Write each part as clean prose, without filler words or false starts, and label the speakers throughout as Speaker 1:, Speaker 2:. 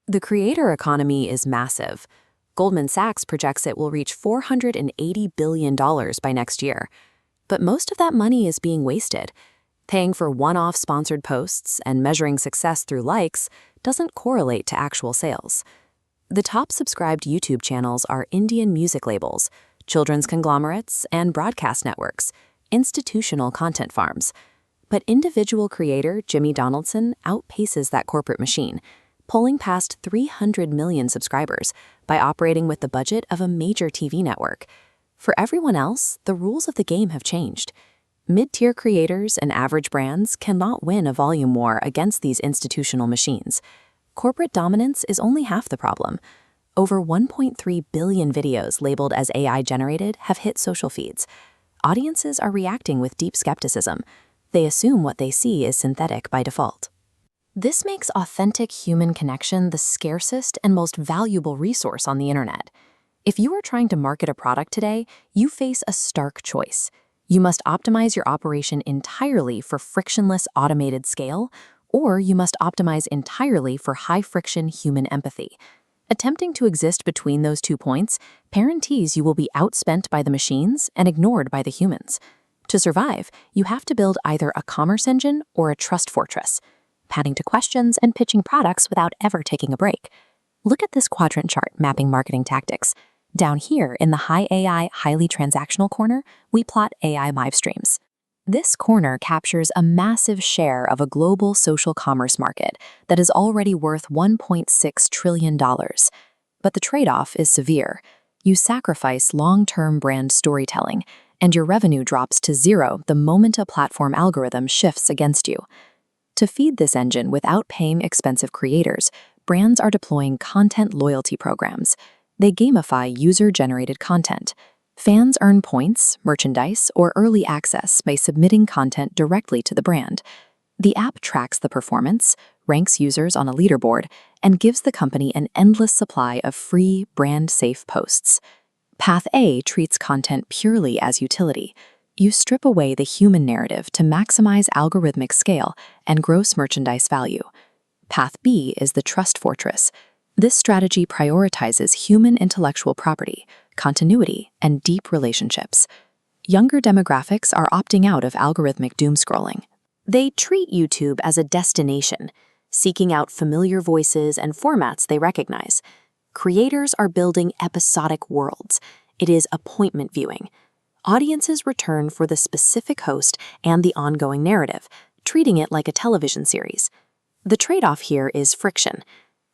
Speaker 1: The creator economy is massive. Goldman Sachs projects it will reach $480 billion by next year. But most of that money is being wasted. Paying for one-off sponsored posts and measuring success through likes doesn't correlate to actual sales. The top subscribed YouTube channels are Indian music labels, children's conglomerates, and broadcast networks, institutional content farms. But individual creator Jimmy Donaldson outpaces that corporate machine, pulling past 300 million subscribers by operating with the budget of a major TV network. For everyone else, the rules of the game have changed. Mid-tier creators and average brands cannot win a volume war against these institutional machines. Corporate dominance is only half the problem. Over 1.3 billion videos labeled as AI-generated have hit social feeds. Audiences are reacting with deep skepticism. They assume what they see is synthetic by default. This makes authentic human connection the scarcest and most valuable resource on the internet. If you are trying to market a product today, you face a stark choice. You must optimize your operation entirely for frictionless automated scale, or you must optimize entirely for high-friction human empathy. Attempting to exist between those 2 points guarantees you will be outspent by the machines and ignored by the humans. To survive, you have to build either a commerce engine or a trust fortress, padding to questions and pitching products without ever taking a break. Look at this quadrant chart mapping marketing tactics. Down here in the high AI, highly transactional corner, we plot AI live streams. This corner captures a massive share of a global social commerce market that is already worth $1.6 trillion. But the trade-off is severe. You sacrifice long-term brand storytelling, and your revenue drops to zero the moment a platform algorithm shifts against you. To feed this engine without paying expensive creators, brands are deploying content loyalty programs. They gamify user-generated content. Fans earn points, merchandise, or early access by submitting content directly to the brand. The app tracks the performance, ranks users on a leaderboard, and gives the company an endless supply of free, brand-safe posts. Path A treats content purely as utility. You strip away the human narrative to maximize algorithmic scale and gross merchandise value. Path B is the trust fortress. This strategy prioritizes human intellectual property, continuity, and deep relationships. Younger demographics are opting out of algorithmic doom scrolling. They treat YouTube as a destination, seeking out familiar voices and formats they recognize. Creators are building episodic worlds. It is appointment viewing. Audiences return for the specific host and the ongoing narrative, treating it like a television series. The trade-off here is friction.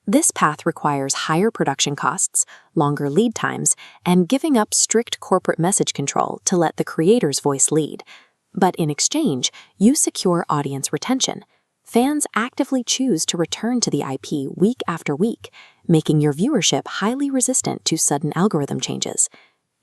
Speaker 1: This path requires higher production costs, longer lead times, and giving up strict corporate message control to let the creator's voice lead. But in exchange, you secure audience retention. Fans actively choose to return to the IP week after week, making your viewership highly resistant to sudden algorithm changes.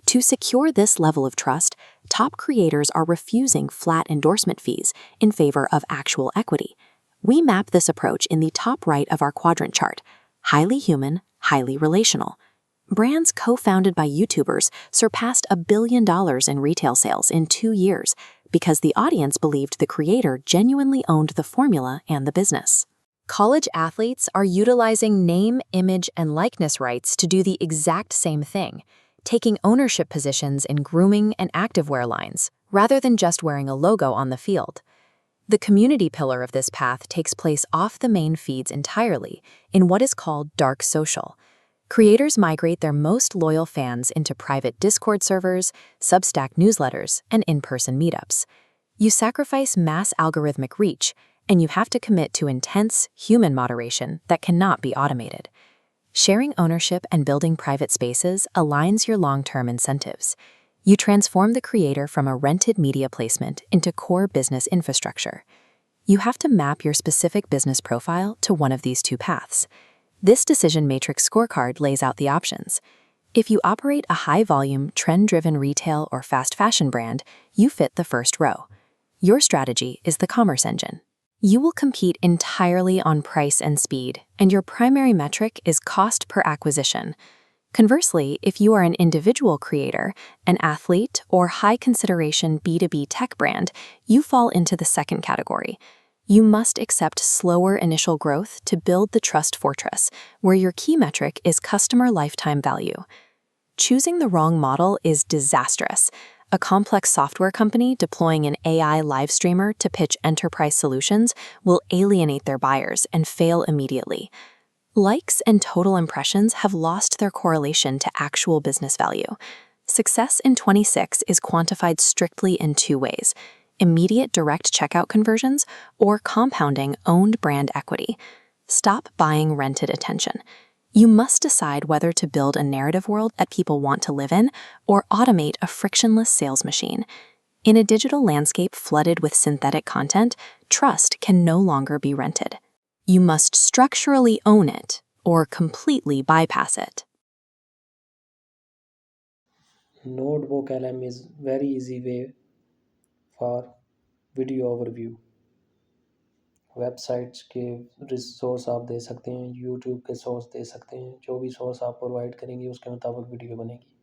Speaker 1: To secure this level of trust, top creators are refusing flat endorsement fees in favor of actual equity. We map this approach in the top right of our quadrant chart. Highly human, highly relational. Brands co-founded by YouTubers surpassed $1 billion in retail sales in 2 years because the audience believed the creator genuinely owned the formula and the business. College athletes are utilizing name, image, and likeness rights to do the exact same thing, taking ownership positions in grooming and activewear lines, rather than just wearing a logo on the field. The community pillar of this path takes place off the main feeds entirely, in what is called dark social. Creators migrate their most loyal fans into private Discord servers, Substack newsletters, and in-person meetups. You sacrifice mass algorithmic reach, and you have to commit to intense, human moderation that cannot be automated. Sharing ownership and building private spaces aligns your long-term incentives. You transform the creator from a rented media placement into core business infrastructure. You have to map your specific business profile to one of these 2 paths. This decision matrix scorecard lays out the options. If you operate a high-volume, trend-driven retail or fast fashion brand, you fit the first row. Your strategy is the commerce engine. You will compete entirely on price and speed, and your primary metric is cost per acquisition. Conversely, if you are an individual creator, an athlete, or high-consideration B2B tech brand, you fall into the second category. You must accept slower initial growth to build the trust fortress, where your key metric is customer lifetime value. Choosing the wrong model is disastrous. A complex software company deploying an AI live streamer to pitch enterprise solutions will alienate their buyers and fail immediately. Likes and total impressions have lost their correlation to actual business value. Success in 26 is quantified strictly in two ways: immediate direct checkout conversions or compounding owned brand equity. Stop buying rented attention. You must decide whether to build a narrative world that people want to live in or automate a frictionless sales machine. In a digital landscape flooded with synthetic content, trust can no longer be rented. You must structurally own it or completely bypass it.
Speaker 2: Notebook LM is very easy way for video overview. Websites के resource आप दे सकते हैं, YouTube के source दे सकते हैं, जो भी source आप प्रोवाइड करेंगे उसके मुताबिक वीडियो बनेगी।